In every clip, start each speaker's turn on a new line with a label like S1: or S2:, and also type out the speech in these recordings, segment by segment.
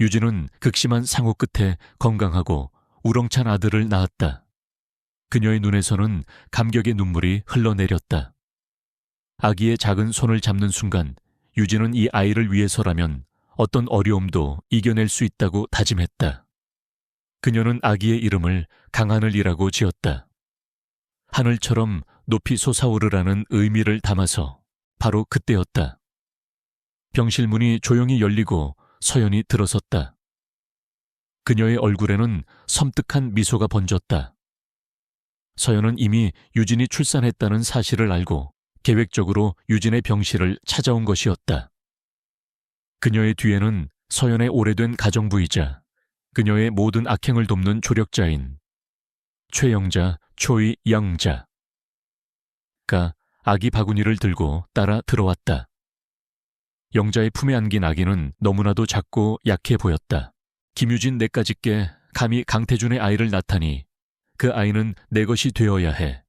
S1: 유진은 극심한 상호 끝에 건강하고 우렁찬 아들을 낳았다. 그녀의 눈에서는 감격의 눈물이 흘러내렸다. 아기의 작은 손을 잡는 순간 유진은 이 아이를 위해서라면 어떤 어려움도 이겨낼 수 있다고 다짐했다. 그녀는 아기의 이름을 강하늘이라고 지었다. 하늘처럼 높이 솟아오르라는 의미를 담아서 바로 그때였다. 병실 문이 조용히 열리고 서연이 들어섰다. 그녀의 얼굴에는 섬뜩한 미소가 번졌다. 서연은 이미 유진이 출산했다는 사실을 알고 계획적으로 유진의 병실을 찾아온 것이었다. 그녀의 뒤에는 서연의 오래된 가정부이자 그녀의 모든 악행을 돕는 조력자인 최영자, 초이 영자가 아기 바구니를 들고 따라 들어왔다. 영자의 품에 안긴 아기는 너무나도 작고 약해 보였다. 김유진 내까짓게 감히 강태준의 아이를 낳다니 그 아이는 내 것이 되어야 해.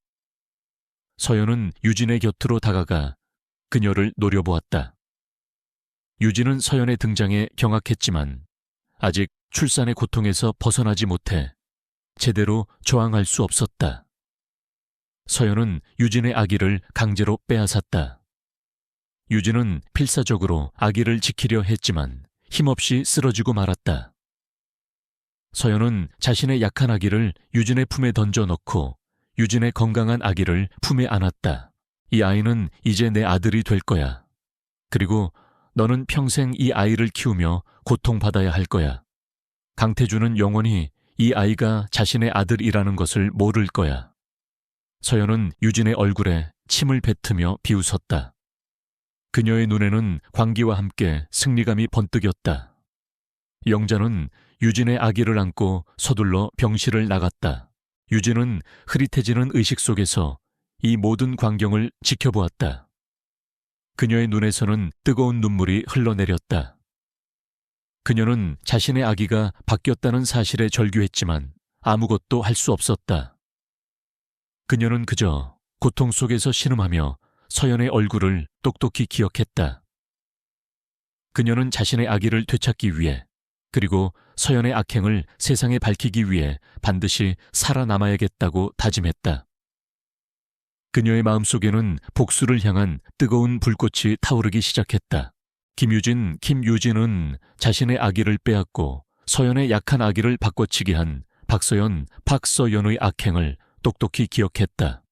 S1: 서연은 유진의 곁으로 다가가 그녀를 노려보았다. 유진은 서연의 등장에 경악했지만 아직 출산의 고통에서 벗어나지 못해 제대로 저항할 수 없었다. 서연은 유진의 아기를 강제로 빼앗았다. 유진은 필사적으로 아기를 지키려 했지만 힘없이 쓰러지고 말았다. 서연은 자신의 약한 아기를 유진의 품에 던져넣고 유진의 건강한 아기를 품에 안았다. 이 아이는 이제 내 아들이 될 거야. 그리고 너는 평생 이 아이를 키우며 고통받아야 할 거야. 강태준은 영원히 이 아이가 자신의 아들이라는 것을 모를 거야. 서연은 유진의 얼굴에 침을 뱉으며 비웃었다. 그녀의 눈에는 광기와 함께 승리감이 번뜩였다. 영자는 유진의 아기를 안고 서둘러 병실을 나갔다. 유진은 흐릿해지는 의식 속에서 이 모든 광경을 지켜보았다. 그녀의 눈에서는 뜨거운 눈물이 흘러내렸다. 그녀는 자신의 아기가 바뀌었다는 사실에 절규했지만 아무것도 할 수 없었다. 그녀는 그저 고통 속에서 신음하며 서연의 얼굴을 똑똑히 기억했다. 그녀는 자신의 아기를 되찾기 위해 그리고 서연의 악행을 세상에 밝히기 위해 반드시 살아남아야겠다고 다짐했다. 그녀의 마음속에는 복수를 향한 뜨거운 불꽃이 타오르기 시작했다. 김유진은 자신의 아기를 빼앗고 서연의 약한 아기를 바꿔치기 한 박서연의 악행을 똑똑히 기억했다.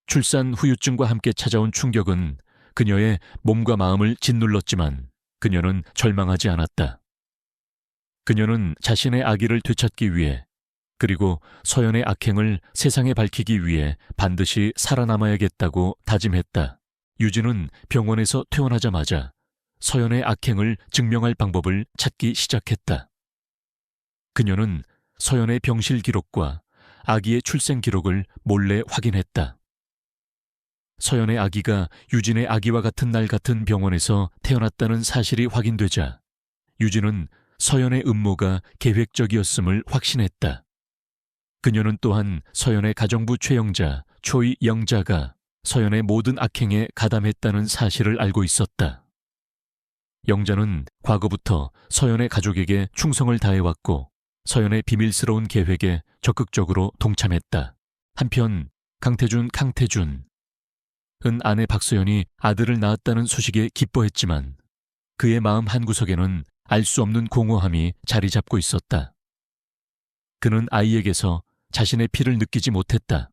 S1: 출산 후유증과 함께 찾아온 충격은 그녀의 몸과 마음을 짓눌렀지만 그녀는 절망하지 않았다. 그녀는 자신의 아기를 되찾기 위해 그리고 서연의 악행을 세상에 밝히기 위해 반드시 살아남아야겠다고 다짐했다. 유진은 병원에서 퇴원하자마자 서연의 악행을 증명할 방법을 찾기 시작했다. 그녀는 서연의 병실 기록과 아기의 출생 기록을 몰래 확인했다. 서연의 아기가 유진의 아기와 같은 날 같은 병원에서 태어났다는 사실이 확인되자 유진은 서연의 음모가 계획적이었음을 확신했다. 그녀는 또한 서연의 가정부 최영자, 초이 영자가 서연의 모든 악행에 가담했다는 사실을 알고 있었다. 영자는 과거부터 서연의 가족에게 충성을 다해왔고 서연의 비밀스러운 계획에 적극적으로 동참했다. 한편 강태준은 아내 박서연이 아들을 낳았다는 소식에 기뻐했지만 그의 마음 한구석에는 알 수 없는 공허함이 자리 잡고 있었다. 그는 아이에게서 자신의 피를 느끼지 못했다.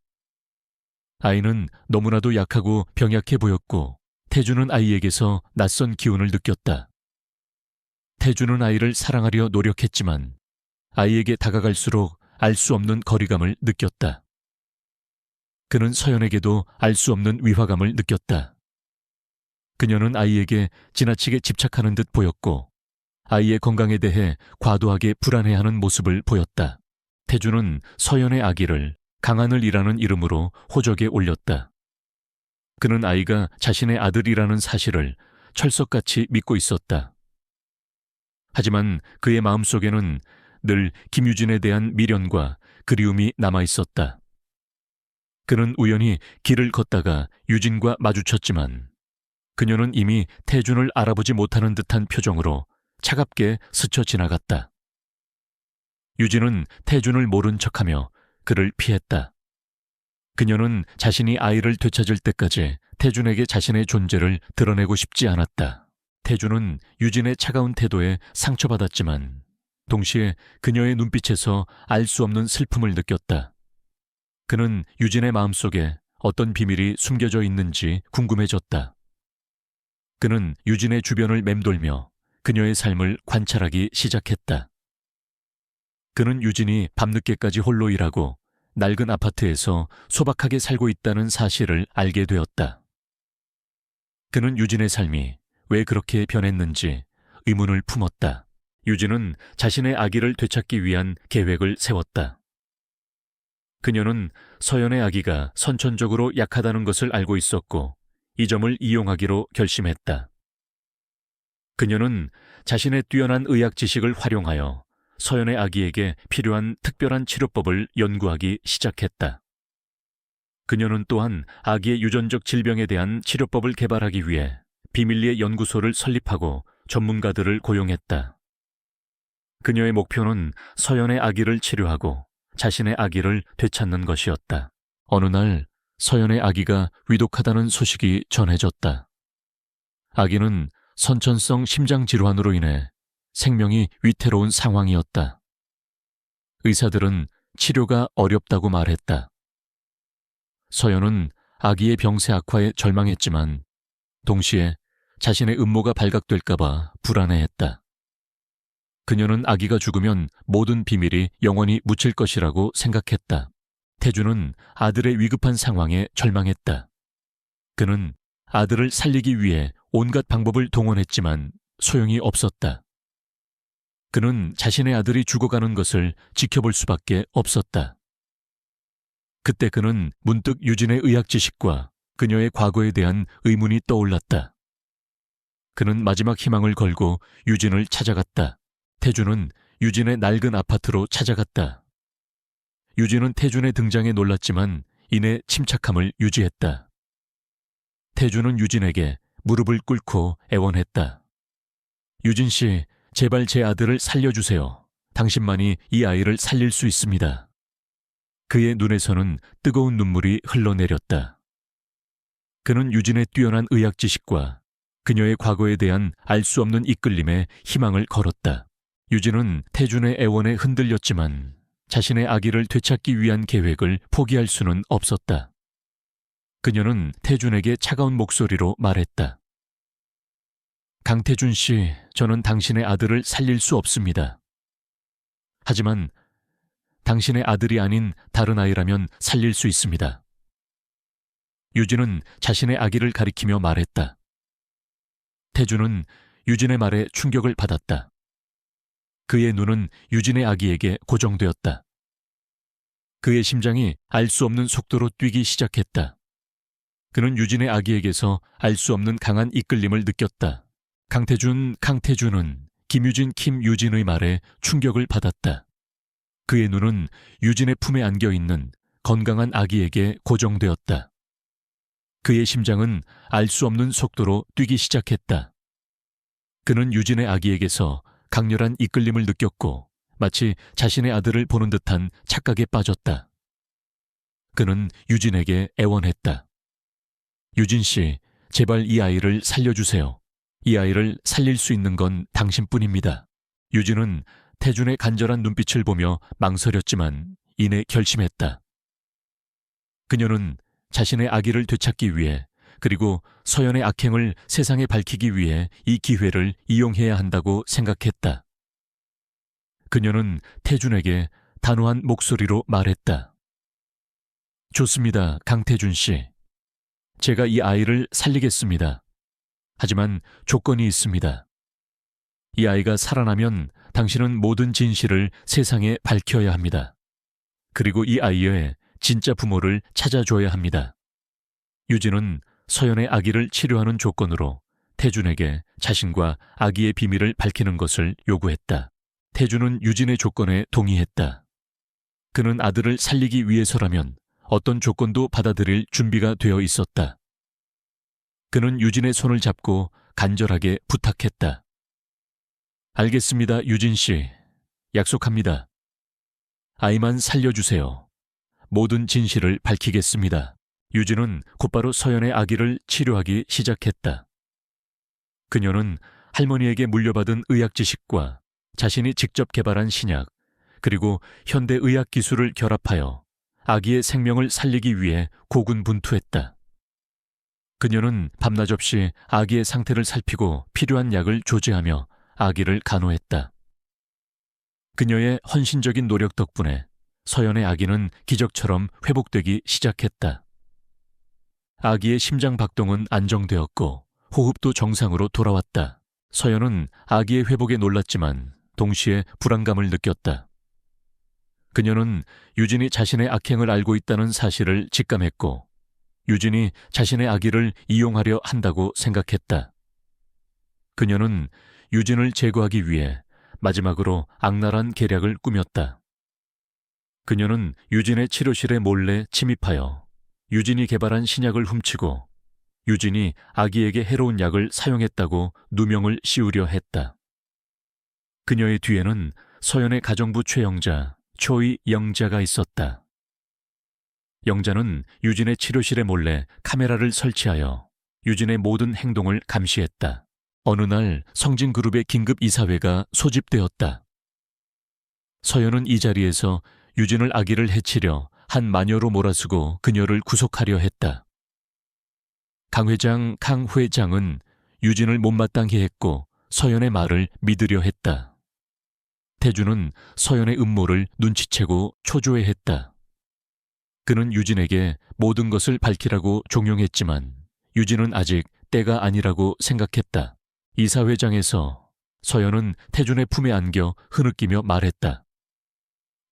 S1: 아이는 너무나도 약하고 병약해 보였고 태준은 아이에게서 낯선 기운을 느꼈다. 태준은 아이를 사랑하려 노력했지만 아이에게 다가갈수록 알 수 없는 거리감을 느꼈다. 그는 서연에게도 알 수 없는 위화감을 느꼈다. 그녀는 아이에게 지나치게 집착하는 듯 보였고 아이의 건강에 대해 과도하게 불안해하는 모습을 보였다. 태준은 서연의 아기를 강하늘이라는 이름으로 호적에 올렸다. 그는 아이가 자신의 아들이라는 사실을 철석같이 믿고 있었다. 하지만 그의 마음속에는 늘 김유진에 대한 미련과 그리움이 남아있었다. 그는 우연히 길을 걷다가 유진과 마주쳤지만 그녀는 이미 태준을 알아보지 못하는 듯한 표정으로 차갑게 스쳐 지나갔다. 유진은 태준을 모른 척하며 그를 피했다. 그녀는 자신이 아이를 되찾을 때까지 태준에게 자신의 존재를 드러내고 싶지 않았다. 태준은 유진의 차가운 태도에 상처받았지만 동시에 그녀의 눈빛에서 알 수 없는 슬픔을 느꼈다. 그는 유진의 마음속에 어떤 비밀이 숨겨져 있는지 궁금해졌다. 그는 유진의 주변을 맴돌며 그녀의 삶을 관찰하기 시작했다. 그는 유진이 밤늦게까지 홀로 일하고 낡은 아파트에서 소박하게 살고 있다는 사실을 알게 되었다. 그는 유진의 삶이 왜 그렇게 변했는지 의문을 품었다. 유진은 자신의 아기를 되찾기 위한 계획을 세웠다. 그녀는 서연의 아기가 선천적으로 약하다는 것을 알고 있었고 이 점을 이용하기로 결심했다. 그녀는 자신의 뛰어난 의학 지식을 활용하여 서연의 아기에게 필요한 특별한 치료법을 연구하기 시작했다. 그녀는 또한 아기의 유전적 질병에 대한 치료법을 개발하기 위해 비밀리에 연구소를 설립하고 전문가들을 고용했다. 그녀의 목표는 서연의 아기를 치료하고 자신의 아기를 되찾는 것이었다. 어느 날 서연의 아기가 위독하다는 소식이 전해졌다. 아기는 선천성 심장질환으로 인해 생명이 위태로운 상황이었다. 의사들은 치료가 어렵다고 말했다. 서연은 아기의 병세 악화에 절망했지만 동시에 자신의 음모가 발각될까봐 불안해했다. 그녀는 아기가 죽으면 모든 비밀이 영원히 묻힐 것이라고 생각했다. 태준은 아들의 위급한 상황에 절망했다. 그는 아들을 살리기 위해 온갖 방법을 동원했지만 소용이 없었다. 그는 자신의 아들이 죽어가는 것을 지켜볼 수밖에 없었다. 그때 그는 문득 유진의 의학 지식과 그녀의 과거에 대한 의문이 떠올랐다. 그는 마지막 희망을 걸고 유진을 찾아갔다. 태준은 유진의 낡은 아파트로 찾아갔다. 유진은 태준의 등장에 놀랐지만 이내 침착함을 유지했다. 태준은 유진에게 무릎을 꿇고 애원했다. 유진 씨, 제발 제 아들을 살려주세요. 당신만이 이 아이를 살릴 수 있습니다. 그의 눈에서는 뜨거운 눈물이 흘러내렸다. 그는 유진의 뛰어난 의학 지식과 그녀의 과거에 대한 알 수 없는 이끌림에 희망을 걸었다. 유진은 태준의 애원에 흔들렸지만 자신의 아기를 되찾기 위한 계획을 포기할 수는 없었다. 그녀는 태준에게 차가운 목소리로 말했다. 강태준 씨, 저는 당신의 아들을 살릴 수 없습니다. 하지만 당신의 아들이 아닌 다른 아이라면 살릴 수 있습니다. 유진은 자신의 아기를 가리키며 말했다. 태준은 유진의 말에 충격을 받았다. 그의 눈은 유진의 아기에게 고정되었다. 그의 심장이 알 수 없는 속도로 뛰기 시작했다. 그는 유진의 아기에게서 알 수 없는 강한 이끌림을 느꼈다. 강태준은 김유진, 김유진의 말에 충격을 받았다. 그의 눈은 유진의 품에 안겨 있는 건강한 아기에게 고정되었다. 그의 심장은 알 수 없는 속도로 뛰기 시작했다. 그는 유진의 아기에게서 강렬한 이끌림을 느꼈고 마치 자신의 아들을 보는 듯한 착각에 빠졌다. 그는 유진에게 애원했다. 유진 씨, 제발 이 아이를 살려주세요. 이 아이를 살릴 수 있는 건 당신뿐입니다. 유진은 태준의 간절한 눈빛을 보며 망설였지만 이내 결심했다. 그녀는 자신의 아기를 되찾기 위해 그리고 서연의 악행을 세상에 밝히기 위해 이 기회를 이용해야 한다고 생각했다. 그녀는 태준에게 단호한 목소리로 말했다. 좋습니다, 강태준 씨. 제가 이 아이를 살리겠습니다. 하지만 조건이 있습니다. 이 아이가 살아나면 당신은 모든 진실을 세상에 밝혀야 합니다. 그리고 이 아이의 진짜 부모를 찾아줘야 합니다. 유진은 서연의 아기를 치료하는 조건으로 태준에게 자신과 아기의 비밀을 밝히는 것을 요구했다. 태준은 유진의 조건에 동의했다. 그는 아들을 살리기 위해서라면 어떤 조건도 받아들일 준비가 되어 있었다. 그는 유진의 손을 잡고 간절하게 부탁했다. 알겠습니다, 유진 씨. 약속합니다. 아이만 살려주세요. 모든 진실을 밝히겠습니다. 유진은 곧바로 서연의 아기를 치료하기 시작했다. 그녀는 할머니에게 물려받은 의학 지식과 자신이 직접 개발한 신약, 그리고 현대 의학 기술을 결합하여 아기의 생명을 살리기 위해 고군분투했다. 그녀는 밤낮 없이 아기의 상태를 살피고 필요한 약을 조제하며 아기를 간호했다. 그녀의 헌신적인 노력 덕분에 서연의 아기는 기적처럼 회복되기 시작했다. 아기의 심장 박동은 안정되었고 호흡도 정상으로 돌아왔다. 서연은 아기의 회복에 놀랐지만 동시에 불안감을 느꼈다. 그녀는 유진이 자신의 악행을 알고 있다는 사실을 직감했고 유진이 자신의 아기를 이용하려 한다고 생각했다. 그녀는 유진을 제거하기 위해 마지막으로 악랄한 계략을 꾸몄다. 그녀는 유진의 치료실에 몰래 침입하여 유진이 개발한 신약을 훔치고 유진이 아기에게 해로운 약을 사용했다고 누명을 씌우려 했다. 그녀의 뒤에는 서연의 가정부 최영자, 초이 영자가 있었다. 영자는 유진의 치료실에 몰래 카메라를 설치하여 유진의 모든 행동을 감시했다. 어느 날 성진그룹의 긴급 이사회가 소집되었다. 서연은 이 자리에서 유진을 아기를 해치려 한 마녀로 몰아쓰고 그녀를 구속하려 했다. 강 회장은 유진을 못마땅해 했고 서연의 말을 믿으려 했다. 태주는 서연의 음모를 눈치채고 초조해했다. 그는 유진에게 모든 것을 밝히라고 종용했지만 유진은 아직 때가 아니라고 생각했다. 이사회장에서 서연은 태준의 품에 안겨 흐느끼며 말했다.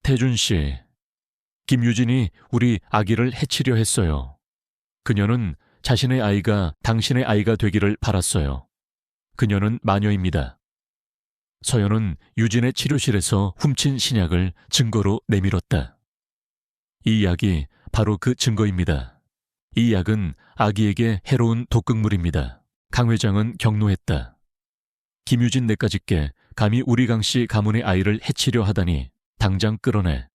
S1: 태준 씨, 김유진이 우리 아기를 해치려 했어요. 그녀는 자신의 아이가 당신의 아이가 되기를 바랐어요. 그녀는 마녀입니다. 서연은 유진의 치료실에서 훔친 신약을 증거로 내밀었다. 이 약이 바로 그 증거입니다. 이 약은 아기에게 해로운 독극물입니다. 강 회장은 경노했다. 김유진 내까짓게 감히 우리 강씨 가문의 아이를 해치려 하다니 당장 끌어내.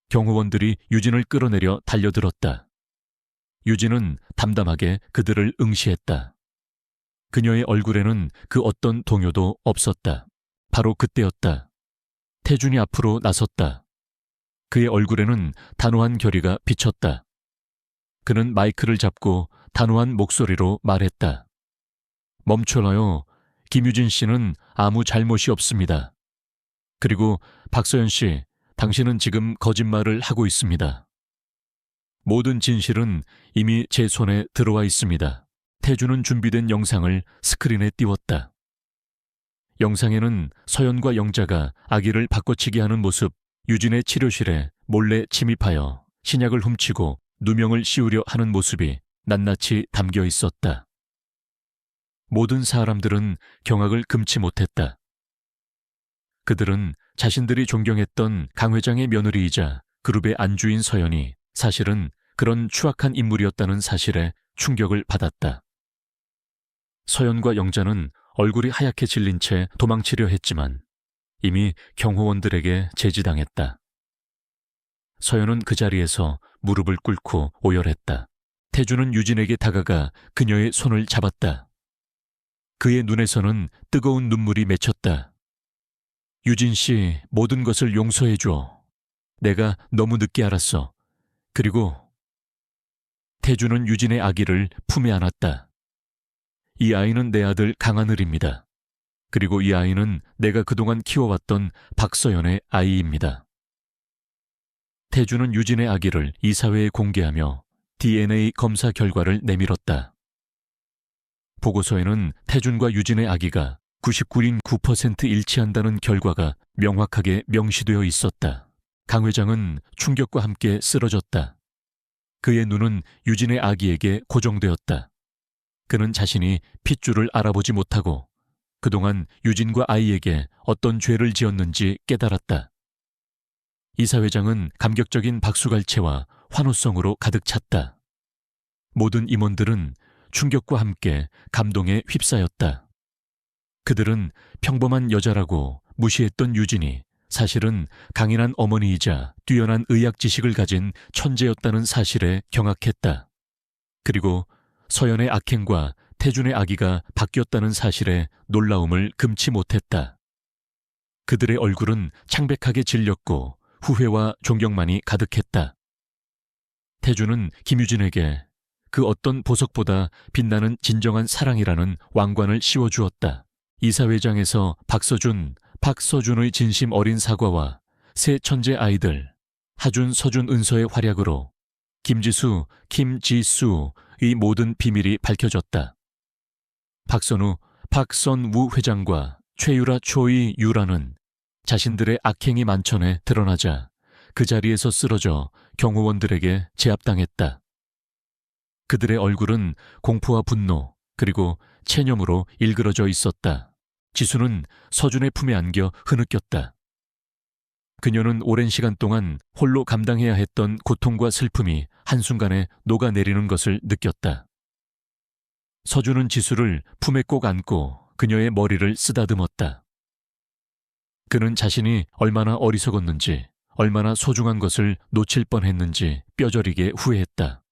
S1: 경호원들이 유진을 끌어내려 달려들었다. 유진은 담담하게 그들을 응시했다. 그녀의 얼굴에는 그 어떤 동요도 없었다. 바로 그때였다. 태준이 앞으로 나섰다. 그의 얼굴에는 단호한 결의가 비쳤다. 그는 마이크를 잡고 단호한 목소리로 말했다. 멈춰라요. 김유진 씨는 아무 잘못이 없습니다. 그리고 박서연 씨, 당신은 지금 거짓말을 하고 있습니다. 모든 진실은 이미 제 손에 들어와 있습니다. 태주는 준비된 영상을 스크린에 띄웠다. 영상에는 서연과 영자가 아기를 바꿔치기 하는 모습, 유진의 치료실에 몰래 침입하여 신약을 훔치고 누명을 씌우려 하는 모습이 낱낱이 담겨 있었다. 모든 사람들은 경악을 금치 못했다. 그들은 자신들이 존경했던 강 회장의 며느리이자 그룹의 안주인 서연이 사실은 그런 추악한 인물이었다는 사실에 충격을 받았다. 서연과 영자는 얼굴이 하얗게 질린 채 도망치려 했지만 이미 경호원들에게 제지당했다. 서연은 그 자리에서 무릎을 꿇고 오열했다. 태주는 유진에게 다가가 그녀의 손을 잡았다. 그의 눈에서는 뜨거운 눈물이 맺혔다. 유진 씨, 모든 것을 용서해줘. 내가 너무 늦게 알았어. 그리고 태주는 유진의 아기를 품에 안았다. 이 아이는 내 아들 강하늘입니다. 그리고 이 아이는 내가 그동안 키워왔던 박서연의 아이입니다. 태주는 유진의 아기를 이사회에 공개하며 DNA 검사 결과를 내밀었다. 보고서에는 태준과 유진의 아기가 99.9% 일치한다는 결과가 명확하게 명시되어 있었다. 강 회장은 충격과 함께 쓰러졌다. 그의 눈은 유진의 아기에게 고정되었다. 그는 자신이 핏줄을 알아보지 못하고 그동안 유진과 아이에게 어떤 죄를 지었는지 깨달았다. 이사회장은 감격적인 박수갈채와 환호성으로 가득 찼다. 모든 임원들은 충격과 함께 감동에 휩싸였다. 그들은 평범한 여자라고 무시했던 유진이 사실은 강인한 어머니이자 뛰어난 의학 지식을 가진 천재였다는 사실에 경악했다. 그리고 서연의 악행과 태준의 아기가 바뀌었다는 사실에 놀라움을 금치 못했다. 그들의 얼굴은 창백하게 질렸고 후회와 존경만이 가득했다. 태준은 김유진에게 그 어떤 보석보다 빛나는 진정한 사랑이라는 왕관을 씌워주었다. 이사회장에서 박서준의 진심 어린 사과와 새 천재 아이들, 하준, 서준, 은서의 활약으로 김지수의 모든 비밀이 밝혀졌다. 박선우 회장과 최유라, 유라는 자신들의 악행이 만천에 드러나자 그 자리에서 쓰러져 경호원들에게 제압당했다. 그들의 얼굴은 공포와 분노 그리고 체념으로 일그러져 있었다. 지수는 서준의 품에 안겨 흐느꼈다. 그녀는 오랜 시간 동안 홀로 감당해야 했던 고통과 슬픔이 한순간에 녹아내리는 것을 느꼈다. 서준은 지수를 품에 꼭 안고 그녀의 머리를 쓰다듬었다. 그는 자신이 얼마나 어리석었는지, 얼마나 소중한 것을 놓칠 뻔했는지 뼈저리게 후회했다.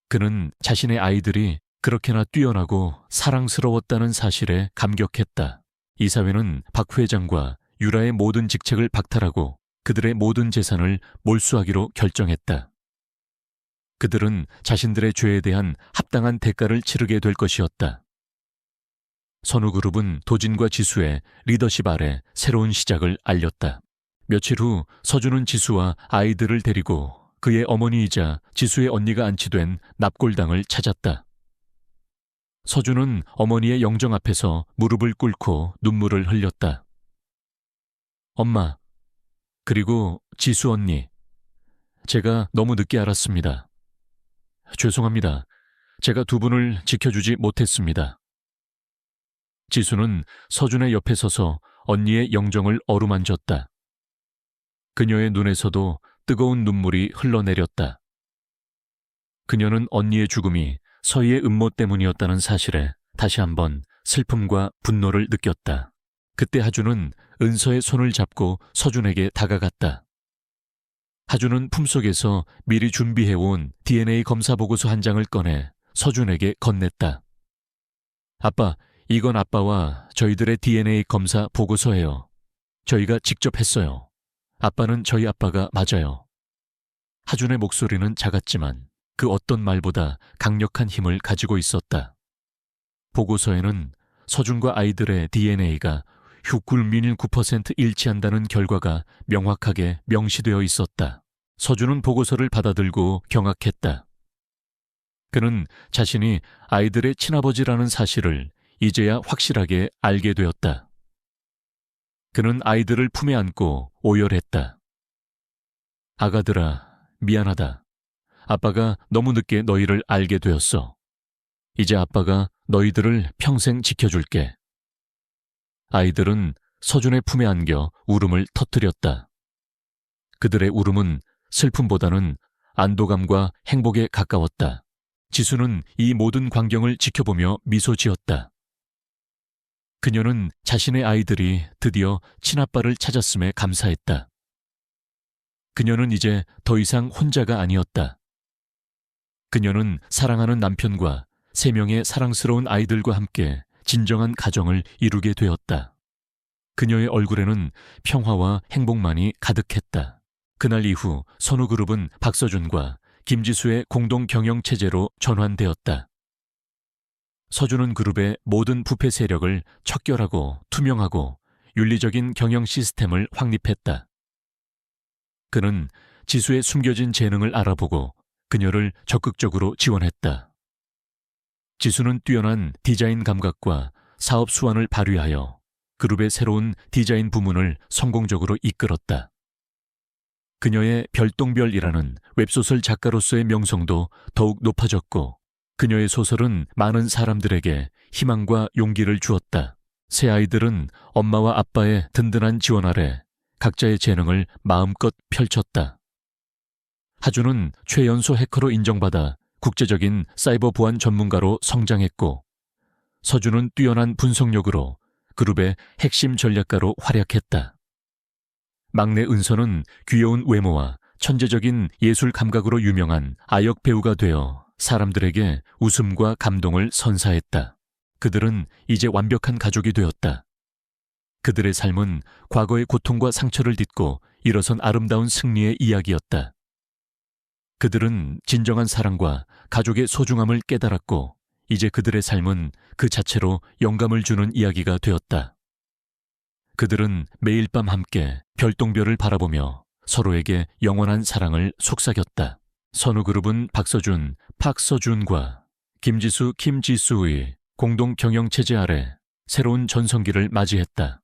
S1: 그는 자신의 아이들이 그렇게나 뛰어나고 사랑스러웠다는 사실에 감격했다. 이사회는 박 회장과 유라의 모든 직책을 박탈하고 그들의 모든 재산을 몰수하기로 결정했다. 그들은 자신들의 죄에 대한 합당한 대가를 치르게 될 것이었다. 선우그룹은 도진과 지수의 리더십 아래 새로운 시작을 알렸다. 며칠 후 서준은 지수와 아이들을 데리고 그의 어머니이자 지수의 언니가 안치된 납골당을 찾았다. 서준은 어머니의 영정 앞에서 무릎을 꿇고 눈물을 흘렸다. 엄마, 그리고 지수 언니, 제가 너무 늦게 알았습니다. 죄송합니다. 제가 두 분을 지켜주지 못했습니다. 지수는 서준의 옆에 서서 언니의 영정을 어루만졌다. 그녀의 눈에서도 뜨거운 눈물이 흘러내렸다. 그녀는 언니의 죽음이 서희의 음모 때문이었다는 사실에 다시 한번 슬픔과 분노를 느꼈다. 그때 하준은 은서의 손을 잡고 서준에게 다가갔다. 하준은 품속에서 미리 준비해온 DNA 검사 보고서 한 장을 꺼내 서준에게 건넸다. 아빠, 이건 아빠와 저희들의 DNA 검사 보고서예요. 저희가 직접 했어요. 아빠는 저희 아빠가 맞아요. 하준의 목소리는 작았지만 그 어떤 말보다 강력한 힘을 가지고 있었다. 보고서에는 서준과 아이들의 DNA가 흉굴민일 9% 일치한다는 결과가 명확하게 명시되어 있었다. 서준은 보고서를 받아들고 경악했다. 그는 자신이 아이들의 친아버지라는 사실을 이제야 확실하게 알게 되었다. 그는 아이들을 품에 안고 오열했다. 아가들아, 미안하다. 아빠가 너무 늦게 너희를 알게 되었어. 이제 아빠가 너희들을 평생 지켜줄게. 아이들은 서준의 품에 안겨 울음을 터뜨렸다. 그들의 울음은 슬픔보다는 안도감과 행복에 가까웠다. 지수는 이 모든 광경을 지켜보며 미소 지었다. 그녀는 자신의 아이들이 드디어 친아빠를 찾았음에 감사했다. 그녀는 이제 더 이상 혼자가 아니었다. 그녀는 사랑하는 남편과 3명의 사랑스러운 아이들과 함께 진정한 가정을 이루게 되었다. 그녀의 얼굴에는 평화와 행복만이 가득했다. 그날 이후 선우그룹은 박서준과 김지수의 공동 경영 체제로 전환되었다. 서준은 그룹의 모든 부패 세력을 척결하고 투명하고 윤리적인 경영 시스템을 확립했다. 그는 지수의 숨겨진 재능을 알아보고 그녀를 적극적으로 지원했다. 지수는 뛰어난 디자인 감각과 사업 수완을 발휘하여 그룹의 새로운 디자인 부문을 성공적으로 이끌었다. 그녀의 별똥별이라는 웹소설 작가로서의 명성도 더욱 높아졌고 그녀의 소설은 많은 사람들에게 희망과 용기를 주었다. 새 아이들은 엄마와 아빠의 든든한 지원 아래 각자의 재능을 마음껏 펼쳤다. 하준은 최연소 해커로 인정받아 국제적인 사이버 보안 전문가로 성장했고 서준은 뛰어난 분석력으로 그룹의 핵심 전략가로 활약했다. 막내 은서는 귀여운 외모와 천재적인 예술 감각으로 유명한 아역 배우가 되어 사람들에게 웃음과 감동을 선사했다. 그들은 이제 완벽한 가족이 되었다. 그들의 삶은 과거의 고통과 상처를 딛고 일어선 아름다운 승리의 이야기였다. 그들은 진정한 사랑과 가족의 소중함을 깨달았고 이제 그들의 삶은 그 자체로 영감을 주는 이야기가 되었다. 그들은 매일 밤 함께 별똥별을 바라보며 서로에게 영원한 사랑을 속삭였다. 선우그룹은 박서준, 팍서준과 김지수, 김지수의 공동 경영체제 아래 새로운 전성기를 맞이했다.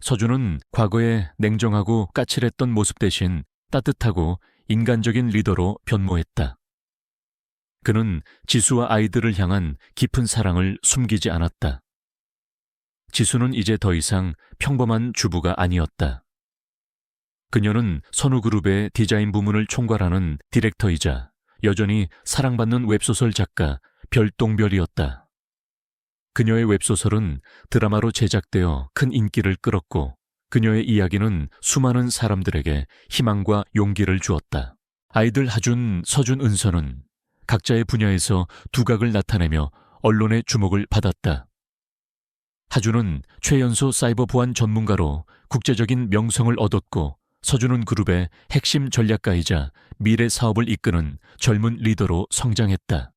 S1: 서준은 과거에 냉정하고 까칠했던 모습 대신 따뜻하고 인간적인 리더로 변모했다. 그는 지수와 아이들을 향한 깊은 사랑을 숨기지 않았다. 지수는 이제 더 이상 평범한 주부가 아니었다. 그녀는 선우그룹의 디자인 부문을 총괄하는 디렉터이자 여전히 사랑받는 웹소설 작가 별똥별이었다. 그녀의 웹소설은 드라마로 제작되어 큰 인기를 끌었고 그녀의 이야기는 수많은 사람들에게 희망과 용기를 주었다. 아이들 하준, 서준, 은서는 각자의 분야에서 두각을 나타내며 언론의 주목을 받았다. 하준은 최연소 사이버 보안 전문가로 국제적인 명성을 얻었고 서준은 그룹의 핵심 전략가이자 미래 사업을 이끄는 젊은 리더로 성장했다.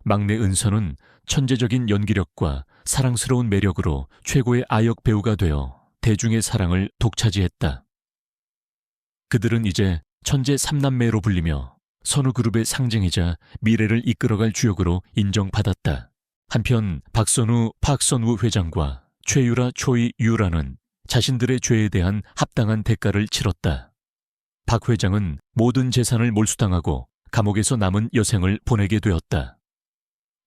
S1: 막내 은서는 천재적인 연기력과 사랑스러운 매력으로 최고의 아역 배우가 되어 대중의 사랑을 독차지했다. 그들은 이제 천재 3남매로 불리며 선우그룹의 상징이자 미래를 이끌어갈 주역으로 인정받았다. 한편 박선우, 박선우 회장과 최유라, 초이, 유라는 자신들의 죄에 대한 합당한 대가를 치렀다. 박 회장은 모든 재산을 몰수당하고 감옥에서 남은 여생을 보내게 되었다.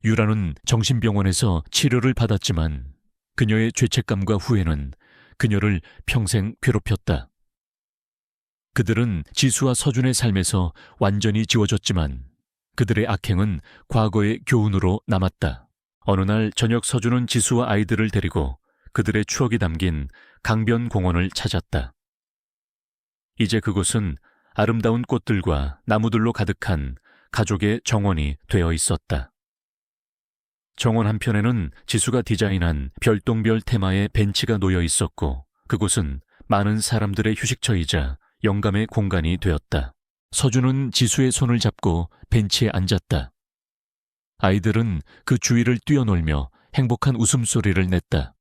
S1: 유라는 정신병원에서 치료를 받았지만 그녀의 죄책감과 후회는 그녀를 평생 괴롭혔다. 그들은 지수와 서준의 삶에서 완전히 지워졌지만 그들의 악행은 과거의 교훈으로 남았다. 어느 날 저녁 서준은 지수와 아이들을 데리고 그들의 추억이 담긴 강변공원을 찾았다. 이제 그곳은 아름다운 꽃들과 나무들로 가득한 가족의 정원이 되어 있었다. 정원 한편에는 지수가 디자인한 별똥별 테마의 벤치가 놓여 있었고 그곳은 많은 사람들의 휴식처이자 영감의 공간이 되었다. 서준은 지수의 손을 잡고 벤치에 앉았다. 아이들은 그 주위를 뛰어놀며 행복한 웃음소리를 냈다.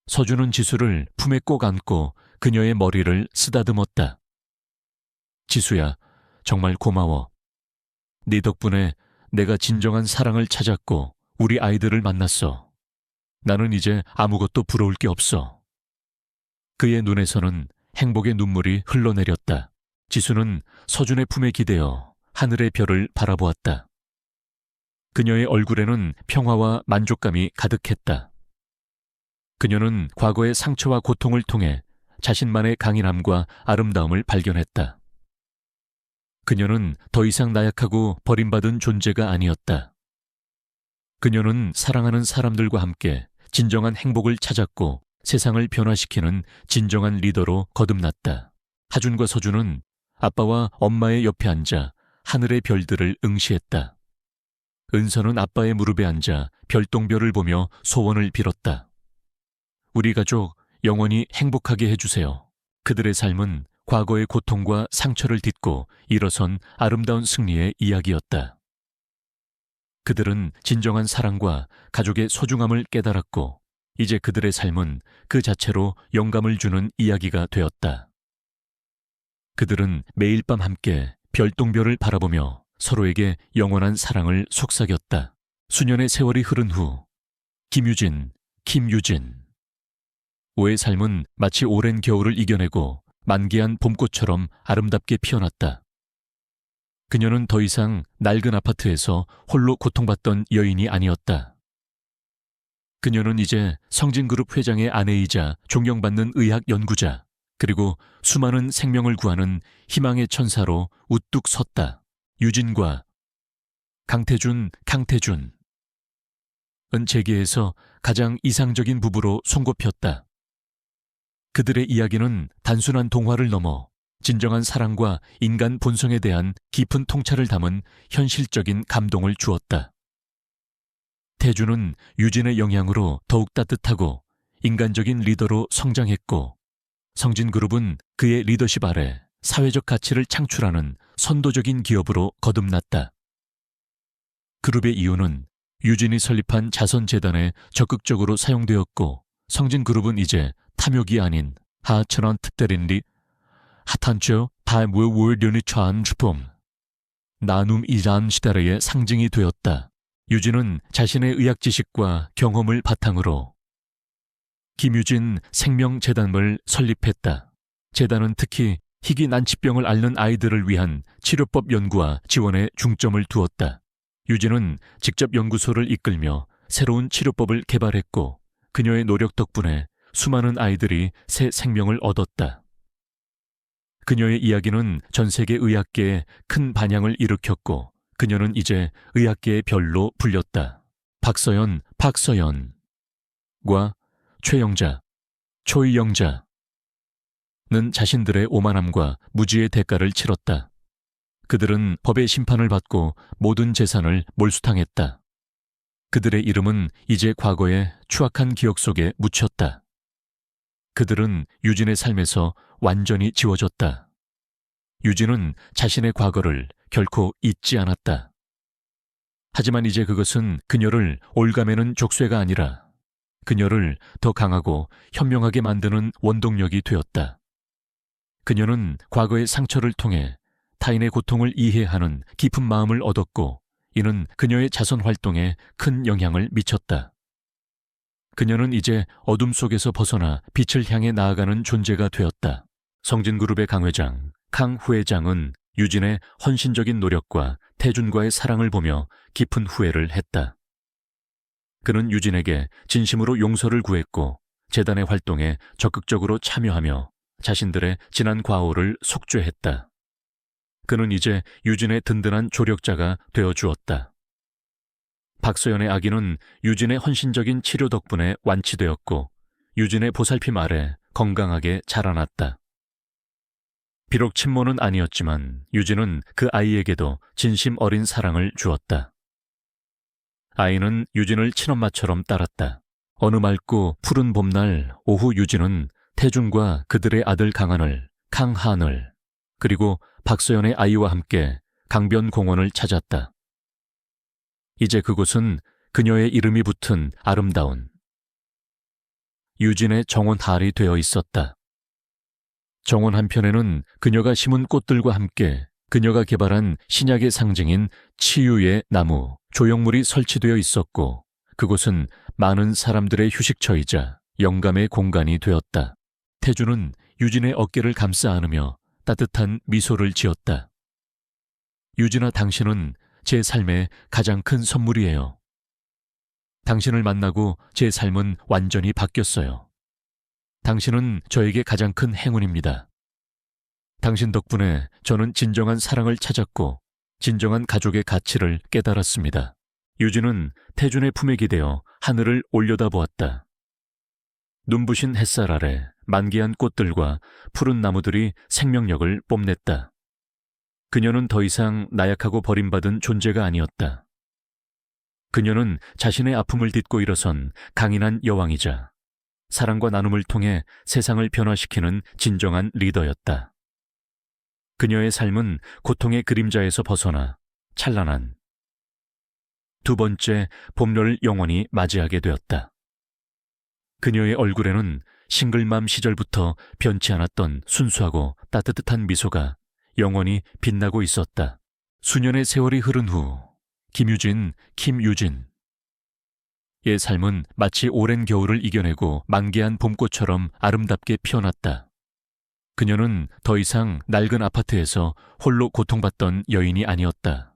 S1: 서준은 지수를 품에 꼭 안고 그녀의 머리를 쓰다듬었다. 지수야, 정말 고마워. 네 덕분에 내가 진정한 사랑을 찾았고 우리 아이들을 만났어. 나는 이제 아무것도 부러울 게 없어. 그의 눈에서는 행복의 눈물이 흘러내렸다. 지수는 서준의 품에 기대어 하늘의 별을 바라보았다. 그녀의 얼굴에는 평화와 만족감이 가득했다. 그녀는 과거의 상처와 고통을 통해 자신만의 강인함과 아름다움을 발견했다. 그녀는 더 이상 나약하고 버림받은 존재가 아니었다. 그녀는 사랑하는 사람들과 함께 진정한 행복을 찾았고 세상을 변화시키는 진정한 리더로 거듭났다. 하준과 서준은 아빠와 엄마의 옆에 앉아 하늘의 별들을 응시했다. 은서는 아빠의 무릎에 앉아 별똥별을 보며 소원을 빌었다. 우리 가족 영원히 행복하게 해주세요. 그들의 삶은 과거의 고통과 상처를 딛고 일어선 아름다운 승리의 이야기였다. 그들은 진정한 사랑과 가족의 소중함을 깨달았고 이제 그들의 삶은 그 자체로 영감을 주는 이야기가 되었다. 그들은 매일 밤 함께 별똥별을 바라보며 서로에게 영원한 사랑을 속삭였다. 수년의 세월이 흐른 후 김유진, 김유진. 오의 삶은 마치 오랜 겨울을 이겨내고 만개한 봄꽃처럼 아름답게 피어났다. 그녀는 더 이상 낡은 아파트에서 홀로 고통받던 여인이 아니었다. 그녀는 이제 성진그룹 회장의 아내이자 존경받는 의학 연구자, 그리고 수많은 생명을 구하는 희망의 천사로 우뚝 섰다. 유진과 강태준, 강태준. 재계에서 가장 이상적인 부부로 손꼽혔다. 그들의 이야기는 단순한 동화를 넘어 진정한 사랑과 인간 본성에 대한 깊은 통찰을 담은 현실적인 감동을 주었다. 태주는 유진의 영향으로 더욱 따뜻하고 인간적인 리더로 성장했고, 성진그룹은 그의 리더십 아래 사회적 가치를 창출하는 선도적인 기업으로 거듭났다. 그룹의 이유는 유진이 설립한 자선재단에 적극적으로 사용되었고, 성진그룹은 이제 탐욕이 아닌 하천원 특별인리 하탄처 다무월련이 찬주품 나눔이란 시대의 상징이 되었다. 유진은 자신의 의학 지식과 경험을 바탕으로 김유진 생명재단을 설립했다. 재단은 특히 희귀 난치병을 앓는 아이들을 위한 치료법 연구와 지원에 중점을 두었다. 유진은 직접 연구소를 이끌며 새로운 치료법을 개발했고, 그녀의 노력 덕분에 수많은 아이들이 새 생명을 얻었다. 그녀의 이야기는 전 세계 의학계에 큰 반향을 일으켰고, 그녀는 이제 의학계의 별로 불렸다. 박서연과 최영자, 초이영자는 자신들의 오만함과 무지의 대가를 치렀다. 그들은 법의 심판을 받고 모든 재산을 몰수당했다. 그들의 이름은 이제 과거의 추악한 기억 속에 묻혔다. 그들은 유진의 삶에서 완전히 지워졌다. 유진은 자신의 과거를 결코 잊지 않았다. 하지만 이제 그것은 그녀를 올가매는 족쇄가 아니라 그녀를 더 강하고 현명하게 만드는 원동력이 되었다. 그녀는 과거의 상처를 통해 타인의 고통을 이해하는 깊은 마음을 얻었고, 이는 그녀의 자선 활동에 큰 영향을 미쳤다. 그녀는 이제 어둠 속에서 벗어나 빛을 향해 나아가는 존재가 되었다. 성진그룹의 강 회장, 강 후회장은 유진의 헌신적인 노력과 태준과의 사랑을 보며 깊은 후회를 했다. 그는 유진에게 진심으로 용서를 구했고, 재단의 활동에 적극적으로 참여하며 자신들의 지난 과오를 속죄했다. 그는 이제 유진의 든든한 조력자가 되어주었다. 박서연의 아기는 유진의 헌신적인 치료 덕분에 완치되었고, 유진의 보살핌 아래 건강하게 자라났다. 비록 친모는 아니었지만 유진은 그 아이에게도 진심 어린 사랑을 주었다. 아이는 유진을 친엄마처럼 따랐다. 어느 맑고 푸른 봄날 오후, 유진은 태준과 그들의 아들 강한을, 강한을, 그리고 박서연의 아이와 함께 강변공원을 찾았다. 이제 그곳은 그녀의 이름이 붙은 아름다운 유진의 정원할이 되어 있었다. 정원 한편에는 그녀가 심은 꽃들과 함께 그녀가 개발한 신약의 상징인 치유의 나무, 조형물이 설치되어 있었고, 그곳은 많은 사람들의 휴식처이자 영감의 공간이 되었다. 태주는 유진의 어깨를 감싸 안으며 따뜻한 미소를 지었다. 유진아, 당신은 제 삶의 가장 큰 선물이에요. 당신을 만나고 제 삶은 완전히 바뀌었어요. 당신은 저에게 가장 큰 행운입니다. 당신 덕분에 저는 진정한 사랑을 찾았고 진정한 가족의 가치를 깨달았습니다. 유진은 태준의 품에 기대어 하늘을 올려다보았다. 눈부신 햇살 아래 만개한 꽃들과 푸른 나무들이 생명력을 뽐냈다. 그녀는 더 이상 나약하고 버림받은 존재가 아니었다. 그녀는 자신의 아픔을 딛고 일어선 강인한 여왕이자 사랑과 나눔을 통해 세상을 변화시키는 진정한 리더였다. 그녀의 삶은 고통의 그림자에서 벗어나 찬란한 두 번째 봄날을 영원히 맞이하게 되었다. 그녀의 얼굴에는 싱글맘 시절부터 변치 않았던 순수하고 따뜻한 미소가 영원히 빛나고 있었다. 수년의 세월이 흐른 후 김유진의 삶은 마치 오랜 겨울을 이겨내고 만개한 봄꽃처럼 아름답게 피어났다. 그녀는 더 이상 낡은 아파트에서 홀로 고통받던 여인이 아니었다.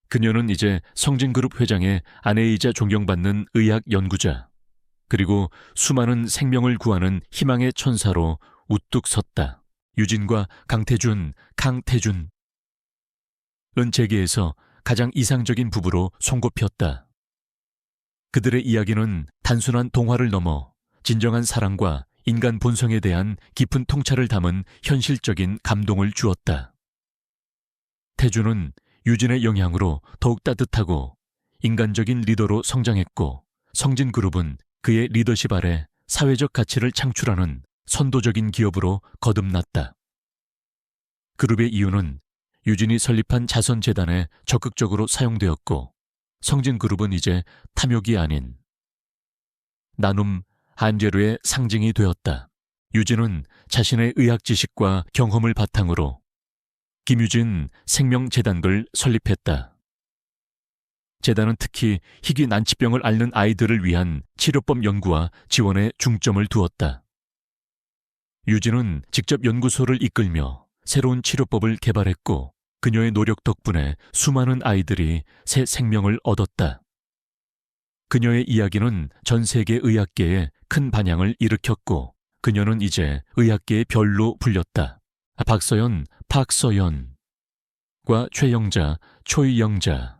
S1: 그녀는 이제 성진그룹 회장의 아내이자 존경받는 의학 연구자, 그리고 수많은 생명을 구하는 희망의 천사로 우뚝 섰다. 유진과 강태준은 재계에서 가장 이상적인 부부로 손꼽혔다. 그들의 이야기는 단순한 동화를 넘어 진정한 사랑과 인간 본성에 대한 깊은 통찰을 담은 현실적인 감동을 주었다. 태주는 유진의 영향으로 더욱 따뜻하고 인간적인 리더로 성장했고, 성진그룹은 그의 리더십 아래 사회적 가치를 창출하는 선도적인 기업으로 거듭났다. 그룹의 이유는 유진이 설립한 자선재단에 적극적으로 사용되었고, 성진그룹은 이제 탐욕이 아닌 나눔, 한재료의 상징이 되었다. 유진은 자신의 의학 지식과 경험을 바탕으로 김유진 생명재단을 설립했다. 재단은 특히 희귀 난치병을 앓는 아이들을 위한 치료법 연구와 지원에 중점을 두었다. 유진은 직접 연구소를 이끌며 새로운 치료법을 개발했고, 그녀의 노력 덕분에 수많은 아이들이 새 생명을 얻었다. 그녀의 이야기는 전 세계 의학계에 큰 반향을 일으켰고, 그녀는 이제 의학계의 별로 불렸다. 박서연, 박서연과 최영자, 초이영자는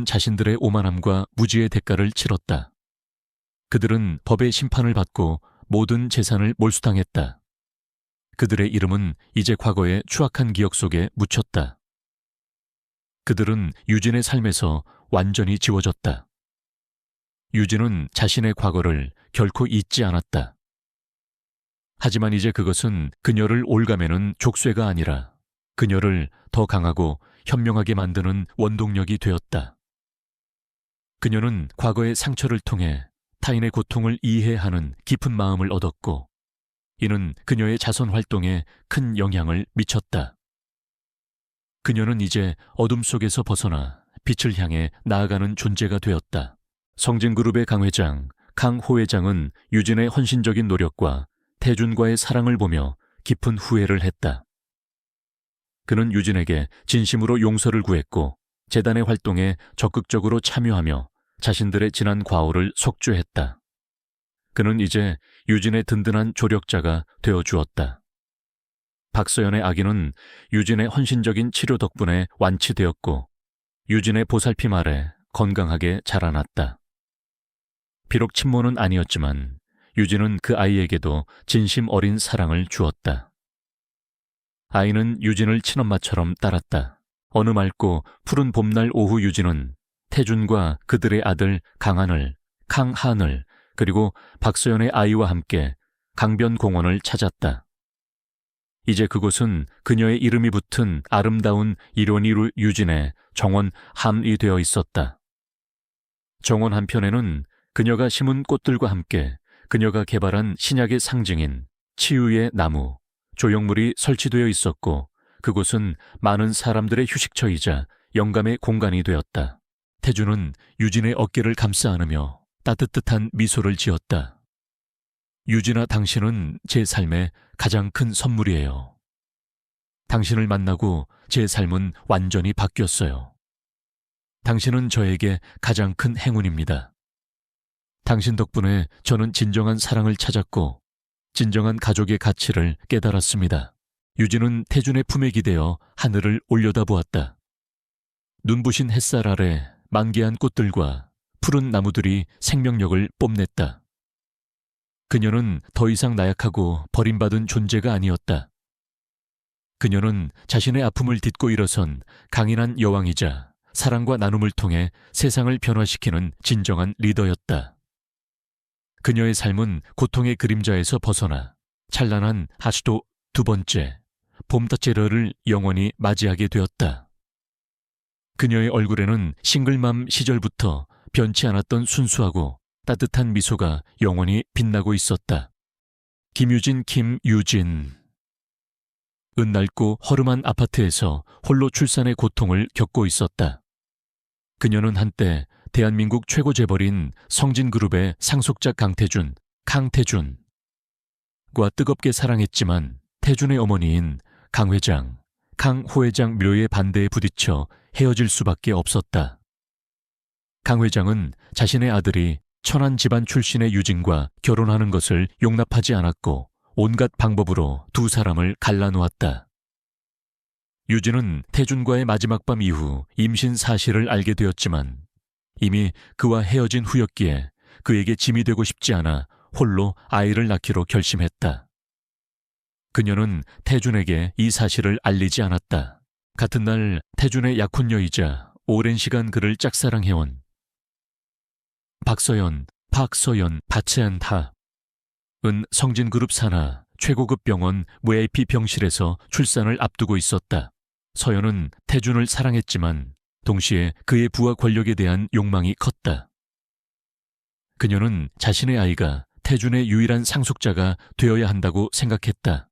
S1: 자신들의 오만함과 무지의 대가를 치렀다. 그들은 법의 심판을 받고 모든 재산을 몰수당했다. 그들의 이름은 이제 과거의 추악한 기억 속에 묻혔다. 그들은 유진의 삶에서 완전히 지워졌다. 유진은 자신의 과거를 결코 잊지 않았다. 하지만 이제 그것은 그녀를 올가매는 족쇄가 아니라 그녀를 더 강하고 현명하게 만드는 원동력이 되었다. 그녀는 과거의 상처를 통해 타인의 고통을 이해하는 깊은 마음을 얻었고, 이는 그녀의 자선 활동에 큰 영향을 미쳤다. 그녀는 이제 어둠 속에서 벗어나 빛을 향해 나아가는 존재가 되었다. 성진그룹의 강 회장, 강호 회장은 유진의 헌신적인 노력과 태준과의 사랑을 보며 깊은 후회를 했다. 그는 유진에게 진심으로 용서를 구했고, 재단의 활동에 적극적으로 참여하며 자신들의 지난 과오를 속죄했다. 그는 이제 유진의 든든한 조력자가 되어주었다. 박서연의 아기는 유진의 헌신적인 치료 덕분에 완치되었고, 유진의 보살핌 아래 건강하게 자라났다. 비록 친모는 아니었지만 유진은 그 아이에게도 진심 어린 사랑을 주었다. 아이는 유진을 친엄마처럼 따랐다. 어느 맑고 푸른 봄날 오후, 유진은 태준과 그들의 아들 강하늘, 강하늘, 그리고 박서연의 아이와 함께 강변공원을 찾았다. 이제 그곳은 그녀의 이름이 붙은 아름다운 이론이루 유진의 정원 함이 되어 있었다. 정원 한편에는 그녀가 심은 꽃들과 함께 그녀가 개발한 신약의 상징인 치유의 나무, 조형물이 설치되어 있었고, 그곳은 많은 사람들의 휴식처이자 영감의 공간이 되었다. 태준은 유진의 어깨를 감싸 안으며 따뜻한 미소를 지었다. 유진아, 당신은 제 삶의 가장 큰 선물이에요. 당신을 만나고 제 삶은 완전히 바뀌었어요. 당신은 저에게 가장 큰 행운입니다. 당신 덕분에 저는 진정한 사랑을 찾았고 진정한 가족의 가치를 깨달았습니다. 유진은 태준의 품에 기대어 하늘을 올려다보았다. 눈부신 햇살 아래 만개한 꽃들과 푸른 나무들이 생명력을 뽐냈다. 그녀는 더 이상 나약하고 버림받은 존재가 아니었다. 그녀는 자신의 아픔을 딛고 일어선 강인한 여왕이자 사랑과 나눔을 통해 세상을 변화시키는 진정한 리더였다. 그녀의 삶은 고통의 그림자에서 벗어나 찬란한 하수도 두 번째 봄다체러를 영원히 맞이하게 되었다. 그녀의 얼굴에는 싱글맘 시절부터 변치 않았던 순수하고 따뜻한 미소가 영원히 빛나고 있었다. 김유진, 김유진. 은낡고 허름한 아파트에서 홀로 출산의 고통을 겪고 있었다. 그녀는 한때 대한민국 최고 재벌인 성진그룹의 상속자 강태준, 강태준과 뜨겁게 사랑했지만 태준의 어머니인 강 회장, 강호 회장 묘의 반대에 부딪혀 헤어질 수밖에 없었다. 강 회장은 자신의 아들이 천한 집안 출신의 유진과 결혼하는 것을 용납하지 않았고 온갖 방법으로 두 사람을 갈라놓았다. 유진은 태준과의 마지막 밤 이후 임신 사실을 알게 되었지만 이미 그와 헤어진 후였기에 그에게 짐이 되고 싶지 않아 홀로 아이를 낳기로 결심했다. 그녀는 태준에게 이 사실을 알리지 않았다. 같은 날 태준의 약혼녀이자 오랜 시간 그를 짝사랑해온 박서연, 박채안타은 성진그룹 산하 최고급 병원 VIP 병실에서 출산을 앞두고 있었다. 서연은 태준을 사랑했지만 동시에 그의 부와 권력에 대한 욕망이 컸다. 그녀는 자신의 아이가 태준의 유일한 상속자가 되어야 한다고 생각했다.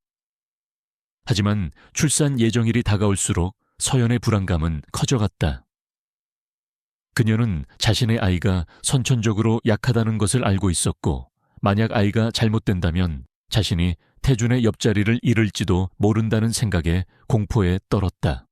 S1: 하지만 출산 예정일이 다가올수록 서연의 불안감은 커져갔다. 그녀는 자신의 아이가 선천적으로 약하다는 것을 알고 있었고, 만약 아이가 잘못된다면 자신이 태준의 옆자리를 잃을지도 모른다는 생각에 공포에 떨었다.